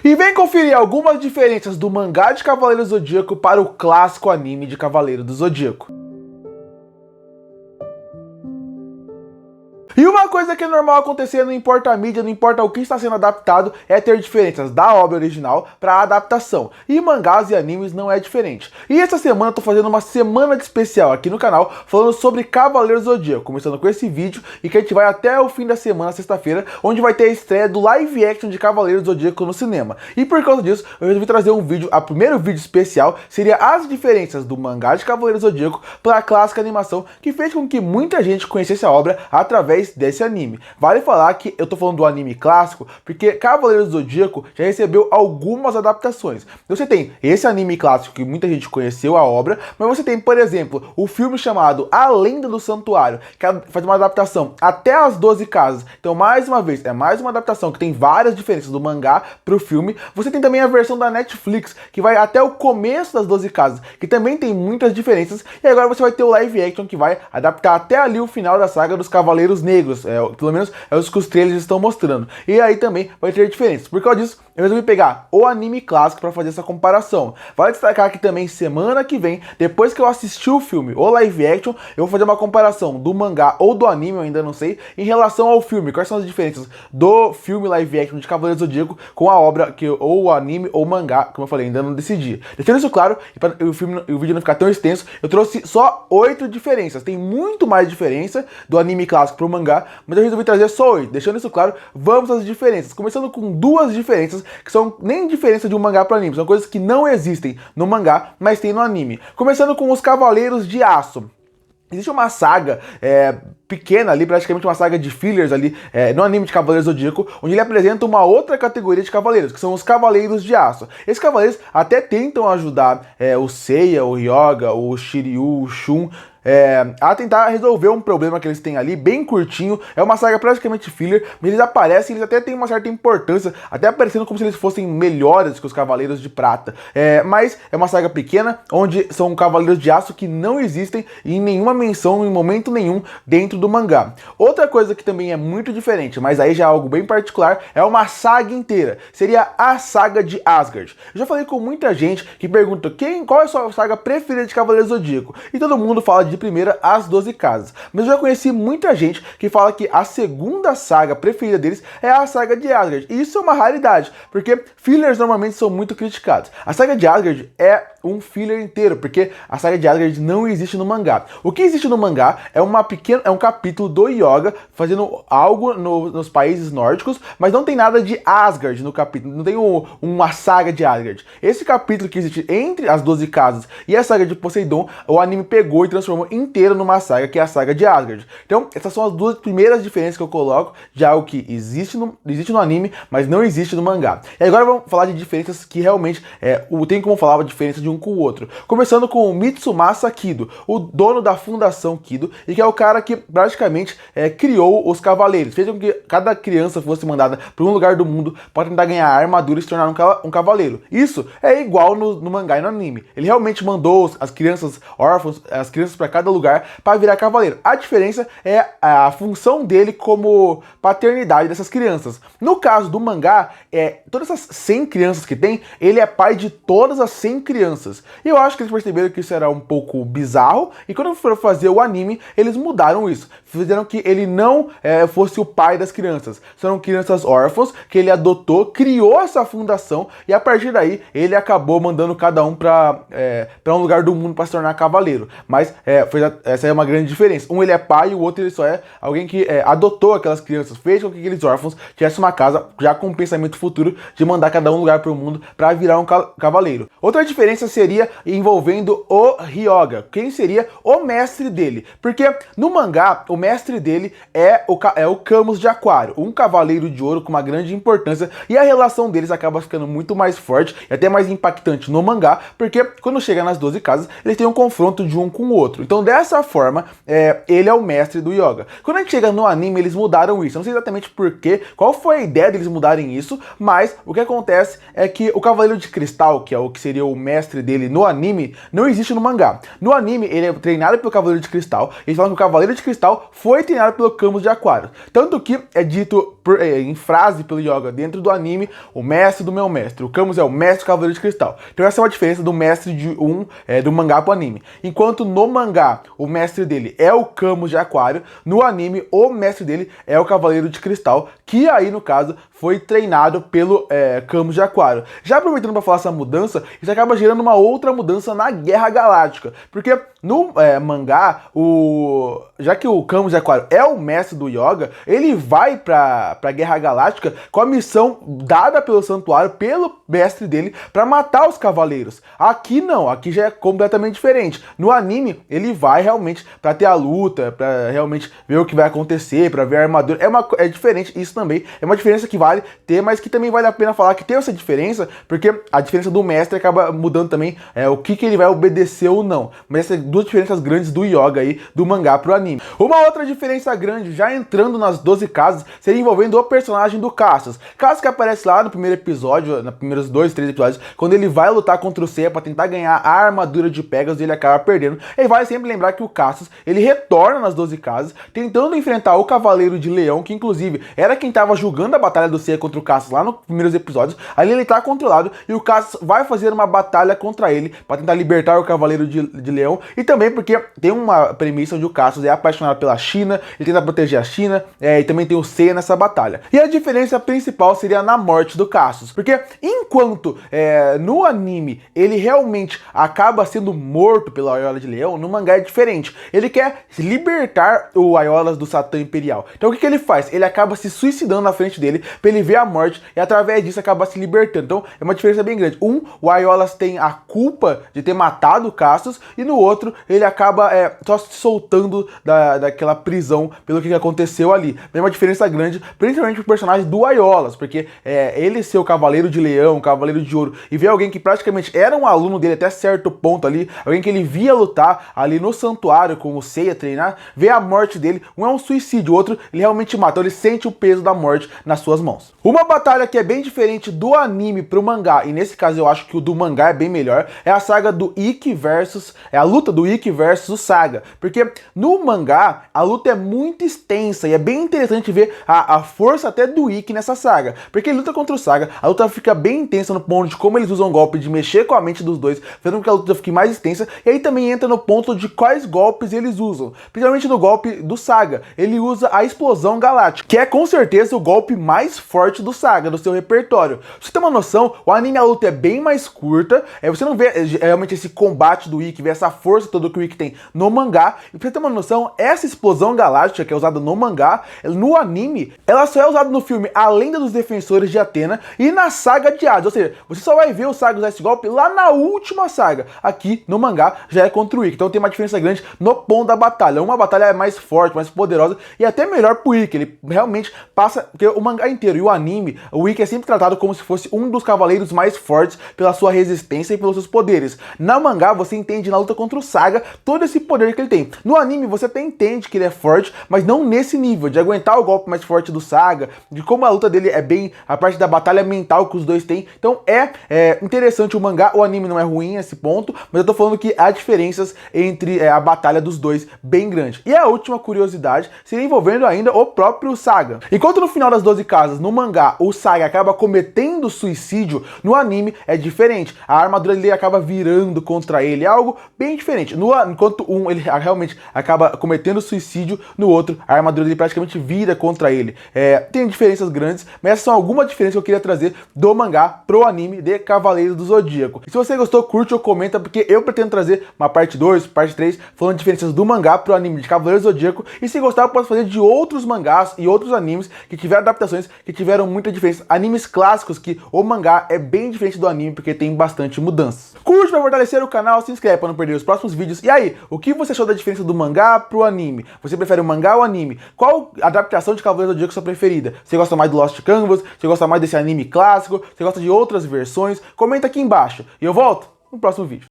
E vem conferir algumas diferenças do mangá de Cavaleiro do Zodíaco para o clássico anime de Cavaleiro do Zodíaco. E uma coisa que é normal acontecer, não importa a mídia, não importa o que está sendo adaptado, é ter diferenças da obra original para a adaptação. E mangás e animes não é diferente. E essa semana eu tô fazendo uma semana de especial aqui no canal, falando sobre Cavaleiro do Zodíaco, começando com esse vídeo e que a gente vai até o fim da semana, sexta-feira, onde vai ter a estreia do live action de Cavaleiro do Zodíaco no cinema. E por causa disso, eu resolvi trazer um vídeo, o primeiro vídeo especial seria as diferenças do mangá de Cavaleiro do Zodíaco para a clássica animação, que fez com que muita gente conhecesse a obra através desse anime. Vale falar que eu tô falando do anime clássico, porque Cavaleiro do Zodíaco já recebeu algumas adaptações. Você tem esse anime clássico que muita gente conheceu a obra, mas você tem, por exemplo, o filme chamado A Lenda do Santuário, que faz uma adaptação até as 12 casas. Então, mais uma vez, é mais uma adaptação que tem várias diferenças do mangá pro filme. Você tem também a versão da Netflix, que vai até o começo das 12 casas, que também tem muitas diferenças. E agora você vai ter o live action, que vai adaptar até ali o final da saga dos Cavaleiros Negros. Pelo menos é os que os trailers estão mostrando. E aí também vai ter diferenças. Por causa disso, eu resolvi pegar o anime clássico para fazer essa comparação. Vale destacar que também semana que vem, depois que eu assistir o filme ou live action, eu vou fazer uma comparação do mangá ou do anime, eu ainda não sei, em relação ao filme. Quais são as diferenças do filme live action de Cavaleiro do Zodíaco com a obra, ou o anime ou o mangá, como eu falei, ainda não decidi. Deixando isso claro, e para o vídeo não ficar tão extenso, eu trouxe só 8 diferenças. Tem muito mais diferença do anime clássico pro mangá, mas eu resolvi trazer só 8. Deixando isso claro, vamos às diferenças. Começando com duas diferenças que são nem diferença de um mangá para anime, são coisas que não existem no mangá, mas tem no anime. Começando com os Cavaleiros de Aço. Existe uma saga pequena ali, praticamente uma saga de fillers ali, no anime de Cavaleiros do Zodíaco, onde ele apresenta uma outra categoria de cavaleiros, que são os Cavaleiros de Aço. Esses cavaleiros até tentam ajudar o Seiya, o Ryoga, o Shiryu, o Shun, a tentar resolver um problema que eles têm ali, bem curtinho. É uma saga praticamente filler, mas eles aparecem, eles até têm uma certa importância, até aparecendo como se eles fossem melhores que os Cavaleiros de Prata. Mas é uma saga pequena, onde são Cavaleiros de Aço que não existem em nenhuma menção, em momento nenhum, dentro do mangá. Outra coisa que também é muito diferente, mas aí já é algo bem particular, é uma saga inteira. Seria a saga de Asgard. Eu já falei com muita gente que pergunta qual é a sua saga preferida de Cavaleiros do Zodíaco, e todo mundo fala de primeira as 12 casas. Mas eu já conheci muita gente que fala que a segunda saga preferida deles é a saga de Asgard. E isso é uma raridade, porque fillers normalmente são muito criticados. A saga de Asgard é um filler inteiro, porque a saga de Asgard não existe no mangá. O que existe no mangá é um capítulo do Yoga fazendo algo nos países nórdicos, mas não tem nada de Asgard no capítulo, não tem uma saga de Asgard. Esse capítulo que existe entre as 12 casas e a saga de Poseidon, o anime pegou e transformou inteiro numa saga, que é a saga de Asgard. Então, essas são as duas primeiras diferenças que eu coloco de algo que existe no anime, mas não existe no mangá. E agora vamos falar de diferenças que realmente tem como falar a diferença de um com o outro. Começando com o Mitsumasa Kido, o dono da Fundação Kido, e que é o cara que praticamente criou os cavaleiros, fez com que cada criança fosse mandada para um lugar do mundo para tentar ganhar armadura e se tornar um cavaleiro. Isso é igual no mangá e no anime. Ele realmente mandou as crianças órfãos, as crianças para cada lugar para virar cavaleiro. A diferença é a função dele como paternidade dessas crianças. No caso do mangá, todas essas 100 crianças que tem, ele é pai de todas as 100 crianças. E eu acho que eles perceberam que isso era um pouco bizarro, e quando foram fazer o anime, eles mudaram isso. Fizeram que ele não fosse o pai das crianças. São crianças órfãos que ele adotou, criou essa fundação, e a partir daí ele acabou mandando cada um para um lugar do mundo para se tornar cavaleiro. Mas essa é uma grande diferença. Um ele é pai e o outro ele só é alguém que adotou aquelas crianças, fez com que aqueles órfãos tivessem uma casa já com um pensamento futuro de mandar cada um lugar para o mundo para virar um cavaleiro. Outra diferença seria envolvendo o Ryoga. Quem seria o mestre dele? Porque no mangá, o mestre dele é o Camus de Aquário, um cavaleiro de ouro com uma grande importância, e a relação deles acaba ficando muito mais forte e até mais impactante no mangá, porque quando chega nas 12 casas, eles têm um confronto de um com o outro. Então, dessa forma, ele é o mestre do Yoga. Quando a gente chega no anime, eles mudaram isso. Eu não sei exatamente porquê, qual foi a ideia deles mudarem isso, mas o que acontece é que o Cavaleiro de Cristal, que é o que seria o mestre mestre dele no anime não existe no mangá. No anime, ele é treinado pelo Cavaleiro de Cristal. Eles falam que o Cavaleiro de Cristal foi treinado pelo Camus de Aquário. Tanto que é dito em frase pelo Yoga dentro do anime, o mestre do meu mestre. O Camus é o mestre do Cavaleiro de Cristal. Então essa é uma diferença do mestre do mangá pro anime. Enquanto no mangá, o mestre dele é o Camus de Aquário, no anime, o mestre dele é o Cavaleiro de Cristal, que aí, no caso, foi treinado pelo Camus de Aquário. Já aproveitando para falar essa mudança, isso acaba gerando uma outra mudança na Guerra Galáctica. Porque no mangá, já que o Camus de Aquário é o mestre do Yoga, ele vai pra Guerra Galáctica com a missão dada pelo Santuário, pelo mestre dele, para matar os cavaleiros. Aqui não, aqui já é completamente diferente. No anime, ele vai realmente para ter a luta, para realmente ver o que vai acontecer, para ver a armadura. É diferente, isso também é uma diferença que vale ter, mas que também vale a pena falar que tem essa diferença, porque a diferença do mestre acaba mudando também o que ele vai obedecer ou não. Mas essas duas diferenças grandes do Yoga aí, do mangá pro anime. Uma outra diferença grande, já entrando nas 12 casas, seria envolvendo o personagem do Cassius. Cassius que aparece lá no primeiro episódio, nos primeiros 2, 3 episódios, quando ele vai lutar contra o Seiya pra tentar ganhar a armadura de Pegasus, e ele acaba perdendo. E vale sempre lembrar que o Cassius, ele retorna nas 12 casas, tentando enfrentar o Cavaleiro de Leão, que inclusive era quem tava julgando a batalha do Seiya contra o Cassius lá nos primeiros episódios. Ali ele tá controlado e o Cassius vai fazer uma batalha contra ele pra tentar libertar o Cavaleiro de Leão, e também porque tem uma premissa onde o Cassius é apaixonado pela China, ele tenta proteger a China, e também tem o Seiya nessa batalha. E a diferença principal seria na morte do Cassius, porque enquanto no anime ele realmente acaba sendo morto pelo Aiola de Leão, no mangá é diferente. Ele quer libertar o Aiolas do Satã Imperial. Então o que ele faz? Ele acaba se suicidando na frente dele pra ele ver a morte e através disso acaba se libertando. Então é uma diferença bem grande. O Aiolas tem a culpa de ter matado o Cassius e no outro ele acaba só se soltando daquela prisão pelo que aconteceu ali. É uma diferença grande, principalmente pro personagem do Aiolas, porque ele ser o Cavaleiro de Leão, o Cavaleiro de Ouro, e ver alguém que praticamente era um aluno dele até certo ponto ali, alguém que ele via lutar ali no santuário com o Seiya treinar, ver a morte dele, um é um suicídio, o outro ele realmente mata, então ele sente o peso da morte nas suas mãos. Uma batalha que é bem diferente do anime pro mangá, e nesse caso eu acho que o do mangá é bem melhor, é a saga do Ikki versus, a luta do Ikki versus o Saga, porque no mangá a luta é muito extensa e é bem interessante ver a força até do Ikki nessa saga, porque ele luta contra o Saga, a luta fica bem intensa no ponto de como eles usam o golpe de mexer com a mente dos dois, fazendo com que a luta fique mais extensa, e aí também entra no ponto de quais golpes eles usam, principalmente no golpe do Saga, ele usa a explosão galáctica, que é com certeza o golpe mais forte do Saga, do seu repertório. Pra você ter uma noção, o anime a luta é bem mais curta, você não vê realmente esse combate do Ikki, vê essa força toda que o Ikki tem no mangá, e pra você ter uma noção, essa explosão galáctica que é usada no mangá, no anime, ela só é usada no filme A Lenda dos Defensores de Atena e na saga de Hades, ou seja, você só vai ver o Saga usar esse golpe lá na última saga. Aqui no mangá já é contra o Ikki, então tem uma diferença grande no ponto da batalha. Uma batalha é mais forte, mais poderosa e até melhor pro Ikki, ele realmente passa, porque o mangá inteiro e o anime, o Ikki é sempre tratado como se fosse um dos cavaleiros mais fortes pela sua resistência e pelos seus poderes. Na mangá você entende na luta contra o Saga todo esse poder que ele tem. No anime você até entende que ele é forte, mas não nesse nível, de aguentar o golpe mais forte do Saga, de como a luta dele é bem, a parte da batalha mental que os dois têm. Então é interessante o mangá, o anime não é ruim nesse ponto, mas eu tô falando que há diferenças entre a batalha dos dois bem grande. E a última curiosidade seria envolvendo ainda o próprio Saga. Enquanto no final das 12 casas, no mangá, o Saga acaba cometendo suicídio, no anime é diferente. A armadura dele acaba virando contra ele, é algo bem diferente. Enquanto ele realmente acaba cometendo suicídio, no outro, a armadura dele praticamente vira contra ele. Tem diferenças grandes, mas essas são algumas diferenças que eu queria trazer do mangá pro anime de Cavaleiros do Zodíaco. E se você gostou, curte ou comenta, porque eu pretendo trazer uma parte 2, parte 3, falando de diferenças do mangá pro anime de Cavaleiros do Zodíaco. E se gostar, eu posso fazer de outros mangás e outros animes que tiveram adaptações, que tiveram muita diferença. Animes clássicos que o mangá é bem diferente do anime, porque tem bastante mudanças. Curte pra fortalecer o canal, se inscreve pra não perder os próximos vídeos. E aí, o que você achou da diferença do mangá pro anime? Você prefere o mangá ou o anime? Qual adaptação de Cavaleiros do Zodíaco é sua preferida? Você gosta mais do Lost Canvas? Você gosta mais desse anime clássico? Você gosta de outras versões? Comenta aqui embaixo. E eu volto no próximo vídeo.